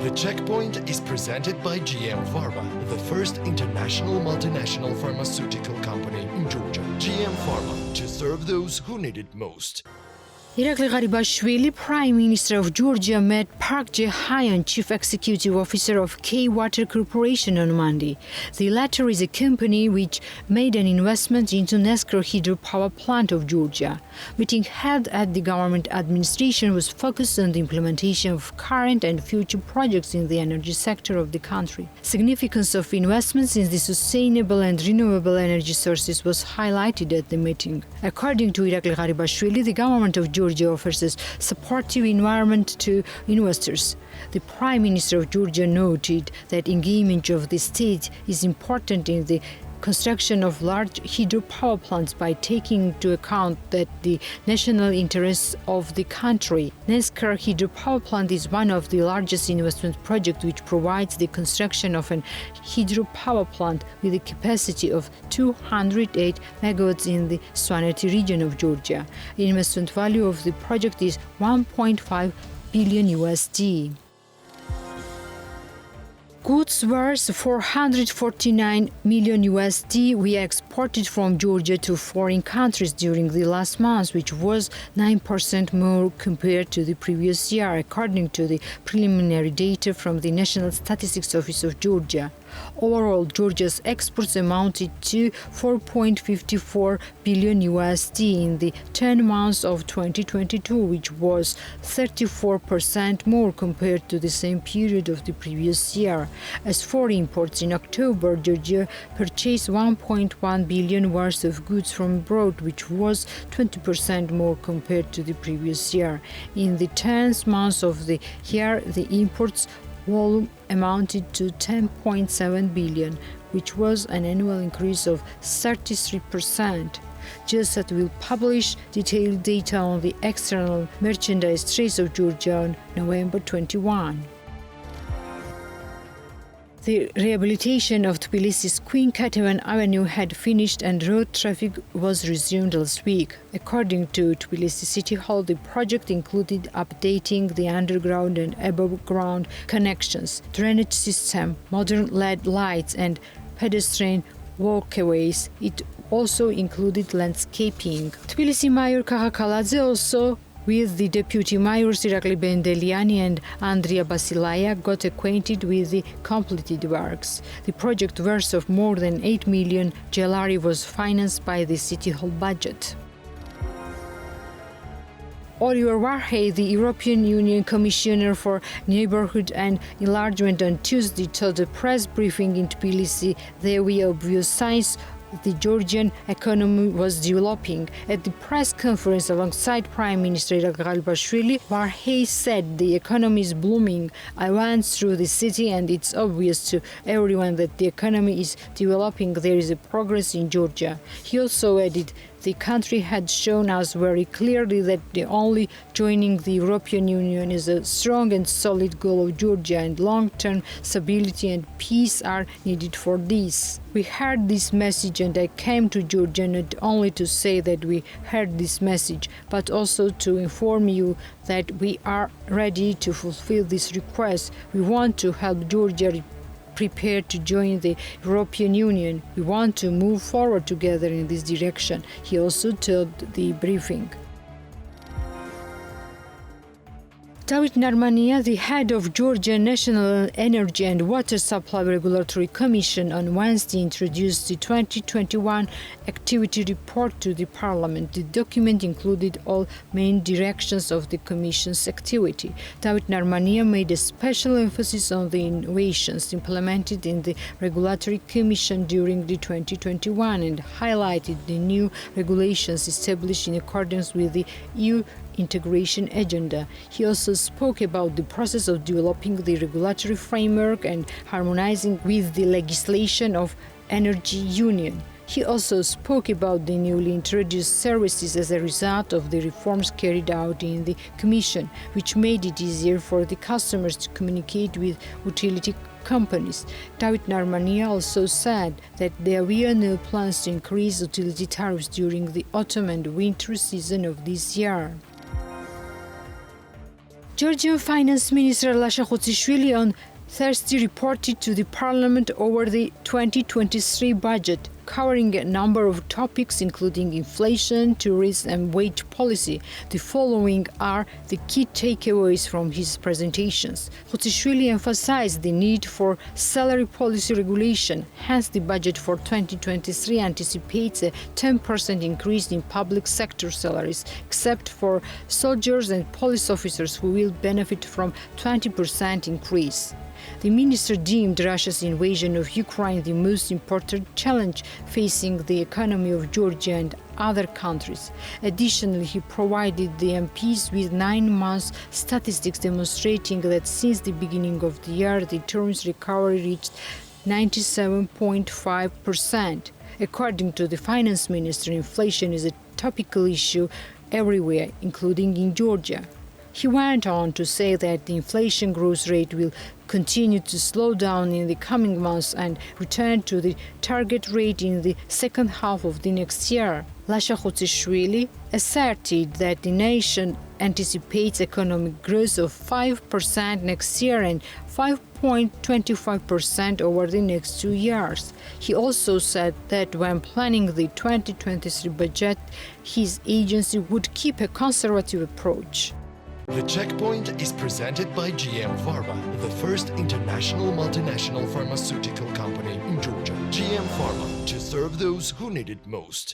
The Checkpoint is presented by GM Pharma, the first international multinational pharmaceutical company in Georgia. GM Pharma, to serve those who need it most. Irakli Garibashvili, Prime Minister of Georgia, met Park Jae-hyun, Chief Executive Officer of K-Water Corporation, on Monday. The latter is a company which made an investment into Nenskra hydropower plant of Georgia. Meeting held at the government administration was focused on the implementation of current and future projects in the energy sector of the country. Significance of investments in the sustainable and renewable energy sources was highlighted at the meeting. According to Irakli Garibashvili, the government of Georgia offers a supportive environment to investors. The Prime Minister of Georgia noted that engagement of the state is important in the construction of large hydropower plants by taking into account that the national interests of the country. Nenskra hydropower plant is one of the largest investment projects which provides the construction of an hydropower plant with a capacity of 208 megawatts in the Swaneti region of Georgia. The investment value of the project is $1.5 billion USD. Goods worth $449 million USD were exported from Georgia to foreign countries during the last month, which was 9% more compared to the previous year, according to the preliminary data from the National Statistics Office of Georgia. Overall, Georgia's exports amounted to $4.54 billion USD in the 10 months of 2022, which was 34% more compared to the same period of the previous year. As for imports, in October, Georgia purchased $1.1 billion worth of goods from abroad, which was 20% more compared to the previous year. In the 10th month of the year, the imports volume amounted to $10.7 billion, which was an annual increase of 33%. GSAT will publish detailed data on the external merchandise trade of Georgia on November 21. The rehabilitation of Tbilisi's Queen Ketevan Avenue had finished and road traffic was resumed last week. According to Tbilisi City Hall, the project included updating the underground and above-ground connections, drainage system, modern LED lights, and pedestrian walkways. It also included landscaping. Tbilisi Mayor Kahakaladze also, with the Deputy Mayors Irakli Bendeliani and Andrea Basilaya, got acquainted with the completed works. The project worth of more than 8 million GLR was financed by the City Hall budget. Oliver Varhey, the European Union Commissioner for Neighbourhood and Enlargement, on Tuesday told a press briefing in Tbilisi there were obvious signs the Georgian economy was developing. At the press conference alongside Prime Minister Irakli Garibashvili, Varhey said the economy is blooming. I went through the city and it's obvious to everyone that the economy is developing. There is a progress in Georgia. He also added, the country had shown us very clearly that the only joining the European Union is a strong and solid goal of Georgia, and long-term stability and peace are needed for this. We heard this message and I came to Georgia not only to say that we heard this message, but also to inform you that we are ready to fulfill this request. We want to help Georgia prepared to join the European Union. We want to move forward together in this direction, he also told the briefing. David Narmania, the head of Georgia National Energy and Water Supply Regulatory Commission, on Wednesday introduced the 2021 activity report to the Parliament. The document included all main directions of the Commission's activity. David Narmania made a special emphasis on the innovations implemented in the Regulatory Commission during the 2021 and highlighted the new regulations established in accordance with the EU integration agenda. He also spoke about the process of developing the regulatory framework and harmonizing with the legislation of Energy Union. He also spoke about the newly introduced services as a result of the reforms carried out in the Commission, which made it easier for the customers to communicate with utility companies. David Narmania also said that there were no plans to increase utility tariffs during the autumn and winter season of this year. Georgian Finance Minister Lashakhotsishvili on Thursday reported to the parliament over the 2023 budget, covering a number of topics including inflation, tourism and wage policy. The following are the key takeaways from his presentations. Khotsishvili emphasized the need for salary policy regulation. Hence, the budget for 2023 anticipates a 10% increase in public sector salaries, except for soldiers and police officers who will benefit from 20% increase. The minister deemed Russia's invasion of Ukraine the most important challenge facing the economy of Georgia and other countries. Additionally, he provided the MPs with 9 months statistics demonstrating that since the beginning of the year, the tourism recovery reached 97.5%. According to the finance minister, inflation is a topical issue everywhere, including in Georgia. He went on to say that the inflation growth rate will continue to slow down in the coming months and return to the target rate in the second half of the next year. Lashakhotsishvili asserted that the nation anticipates economic growth of 5% next year and 5.25% over the next 2 years. He also said that when planning the 2023 budget, his agency would keep a conservative approach. The Checkpoint is presented by GM Pharma, the first international multinational pharmaceutical company in Georgia. GM Pharma, to serve those who need it most.